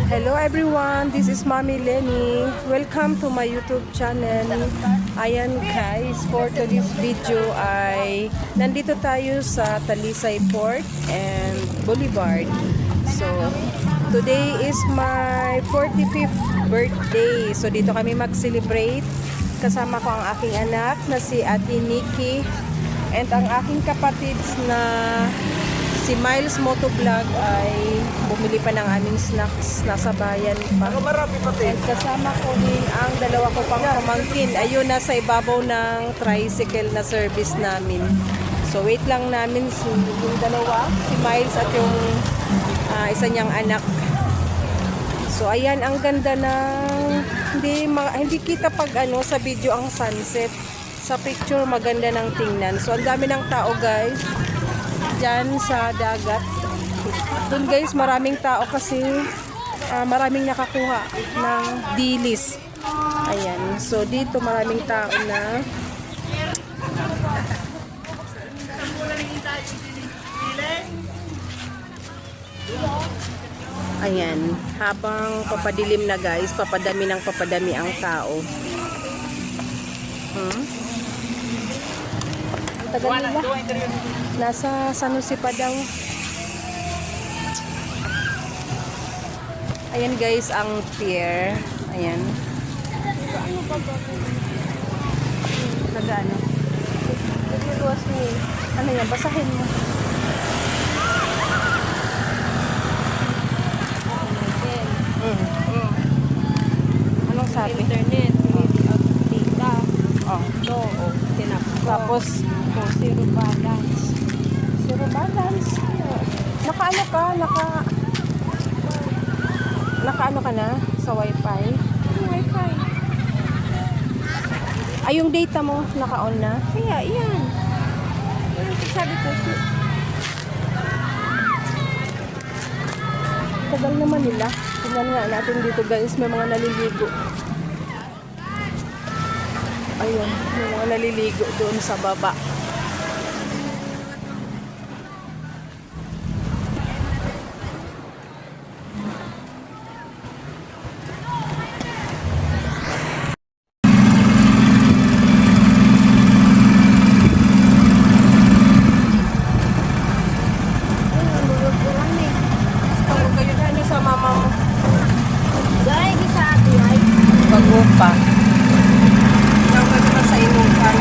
Hello everyone, this is Mommy Lenny. Welcome to my YouTube channel. Ayan guys, for today's video ay nandito tayo sa Talisay Port and Boulevard. So, today is my 45th birthday. So, dito kami mag-celebrate. Kasama ko ang aking anak na si Ate Nikki and ang aking kapatids na si Miles Motovlog ay bumili pa ng aming snacks, nasa bayan pa. And kasama ko din ang dalawa ko pang pamangkin. Ayun, nasa ibabaw ng tricycle na service namin. So wait lang namin yung dalawa, si Miles at yung isa niyang anak. So ayan, ang ganda ng hindi kita pag sa video ang sunset. Sa picture maganda ng tingnan. So ang dami ng tao guys dyan sa dagat. Doon guys, maraming tao kasi maraming nakakuha ng dilis. Ayan. So dito maraming tao na ayan. Habang papadilim na guys, papadami ang tao. Ang tagal nila. Nasa San Jose pa daw. Ayan guys, ang pier. Ayan. Nag-ano? Ano yan? Basahin mo. Anong sabi? Internet, data, Oh. Tapos, zero balance. zero balance. Naka-ano ka? Naka-ano ka na sa wifi? Wi-Fi. Ay, yung data mo, naka-on na? Kaya, yan. Sabi ko, Tagal naman nila. Tingnan nga natin dito guys, may mga naliligo. Ayun, may mga naliligo doon sa baba. Bago pa. Ikaw ka naman sa inukan.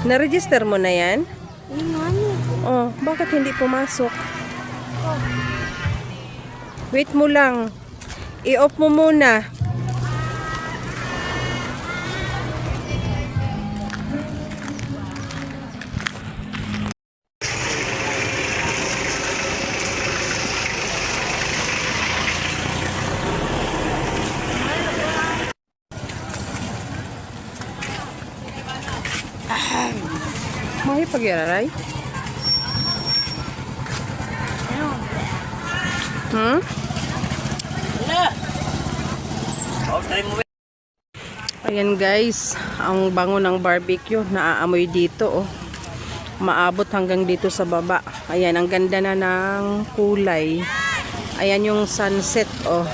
Na-register mo na yan? Ano? Oh, bakit hindi pumasok? Wait mo lang. I-off mo muna. Mahi pagyararay? Hmm? Ayan guys, ang bango ng barbecue, naaamoy dito oh. Maabot hanggang dito sa baba. Ayan, ang ganda na ng kulay. Ayan yung sunset oh.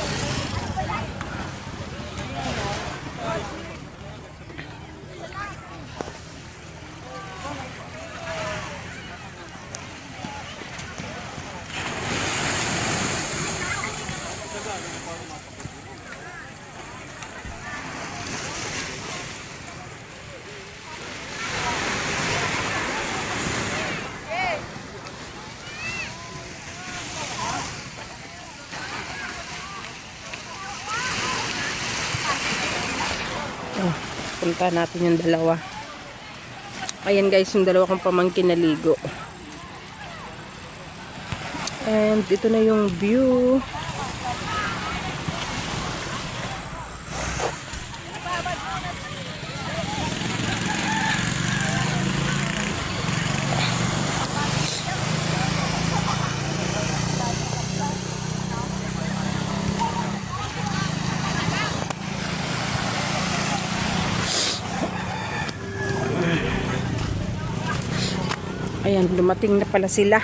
Oh, punta natin yung dalawa. Ayan guys, yung dalawa kong pamangkin naligo. And ito na yung view. Ayan, dumating na pala sila.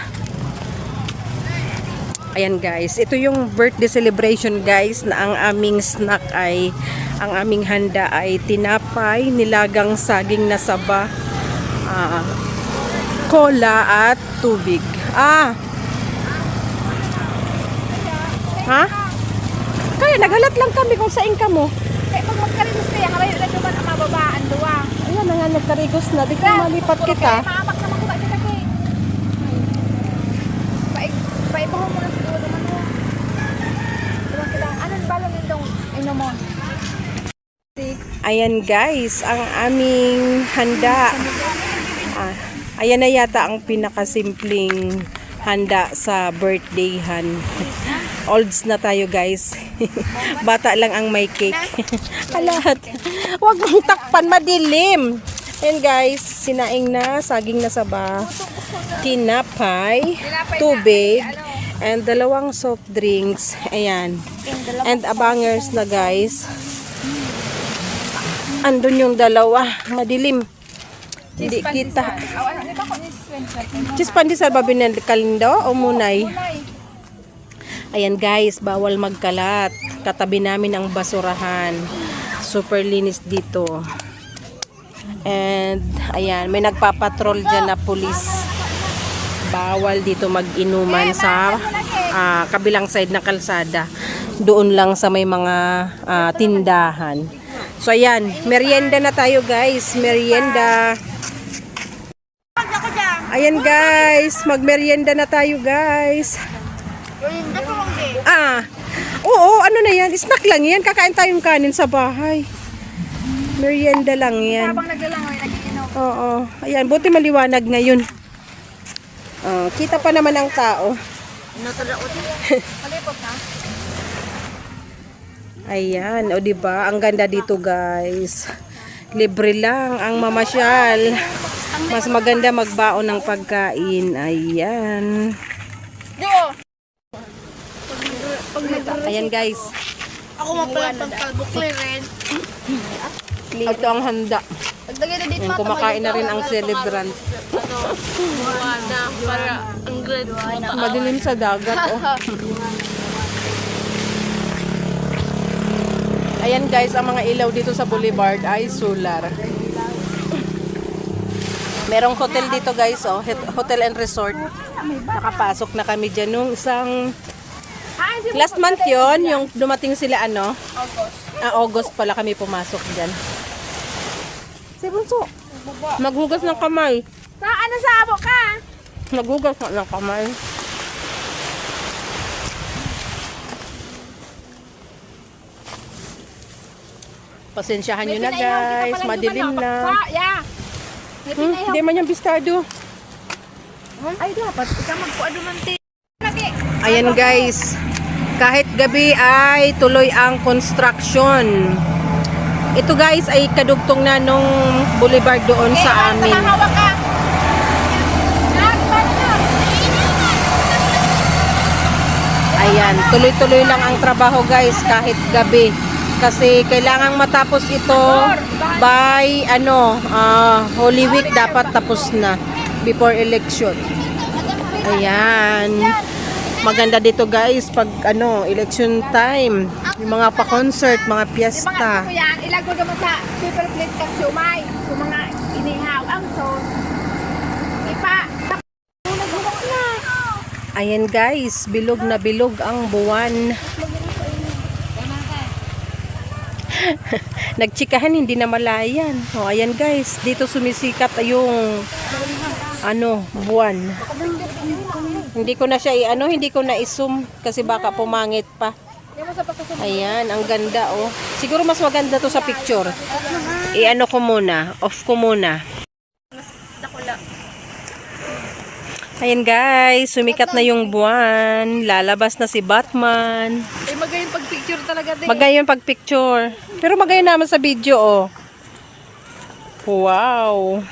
Ayan guys, ito yung birthday celebration guys na ang aming snack ay, ang aming handa ay tinapay, nilagang saging na saba, cola at tubig. Ha? Kaya naghalat lang kami kung saan ka mo. Kaya pag magkarigos kaya, ngayon na naman ang mababaan duwa. Ayan na nga, nagkarigos na. Di ko malipat kita. Maamak naman ko ba kita kay? Paibaho mo na siguro naman mo. Diba kailangan, anong balong yung inomon? Ayan guys, ang aming handa. Ayan na yata ang pinakasimpleng handa sa birthdayhan. Olds na tayo guys. Bata lang ang may cake. Lahat. Huwag mong takpan, madilim. Ayan guys, sinaing na, saging na saba, tinapay, tubig, and dalawang soft drinks. Ayan. And abangers na guys. Andun yung dalawa. Madilim. Hindi kita. Cheese pandesal ba binakalindo o munay? Ayan guys, bawal magkalat. Katabi namin ang basurahan. Super linis dito. And ayan, may nagpapatrol dyan na pulis. Bawal dito mag-inuman sa kabilang side ng kalsada. Doon lang sa may mga tindahan. So ayan, merienda na tayo guys. Merienda. Ayan guys, magmerienda na tayo guys. Oo, ano na yan? Snack lang yan. Kakain tayong kanin sa bahay. Merienda lang yan. Habang naglalangoy, nag-iinom. Oo, ayan, buti maliwanag ngayon. Kita pa naman ang tao. Malipot na. Ayan, o diba? Ang ganda dito guys. Libre lang ang mamasyal. Mas maganda magbaon ng pagkain. Ayan. Ayan guys. Ako mapalang pagkalbo clearance. Ito ang handa. Pagdagay na dito Ayan, kumakain na rin ang celebrant. Para ang good. Madilim sa dagat. Oh. Ayan guys, ang mga ilaw dito sa boulevard ay solar. Merong hotel dito guys, oh, hotel and resort. Nakapasok na kami dyan nung isang last month yon, yung dumating sila ano? August pala kami pumasok dyan. Si Bunso. Maghugas ng kamay. Sa ano sa abo ka? Naghugas na ng kamay. Pasensyahan nyo na guys, madilim na. Yeah. May pinayaw. Hindi man yung bistado. Ay, dapat ikaw magpuado man ti. Lagi. Ayan guys, kahit gabi ay tuloy ang construction. Ito guys ay kadugtong na nung boulevard doon sa amin. Hawak ka. Ayan, tuloy-tuloy lang ang trabaho guys kahit gabi. Kasi kailangang matapos ito by Holy Week dapat tapos na before election. Ayan. Maganda dito guys pag election time. Yung mga pa-concert, mga piyesta. Mga yan, ilago naman sa paper plate kang siumay. Kung mga inihaw ang sauce. Ipa. Nagbukas na. Ayan guys, bilog na bilog ang buwan. Nagtsikahan, hindi na malayan. O, ayan guys, dito sumisikat yung buwan. Hindi ko na siya hindi ko na i-zoom kasi baka pumangit pa. Ayan, ang ganda oh. Siguro mas maganda to sa picture. Ko muna, off ko muna. Ayan guys, sumikat na yung buwan. Lalabas na si Batman. Magayon pag-picture talaga din. Magayon pag-picture. Pero magayon naman sa video oh. Wow.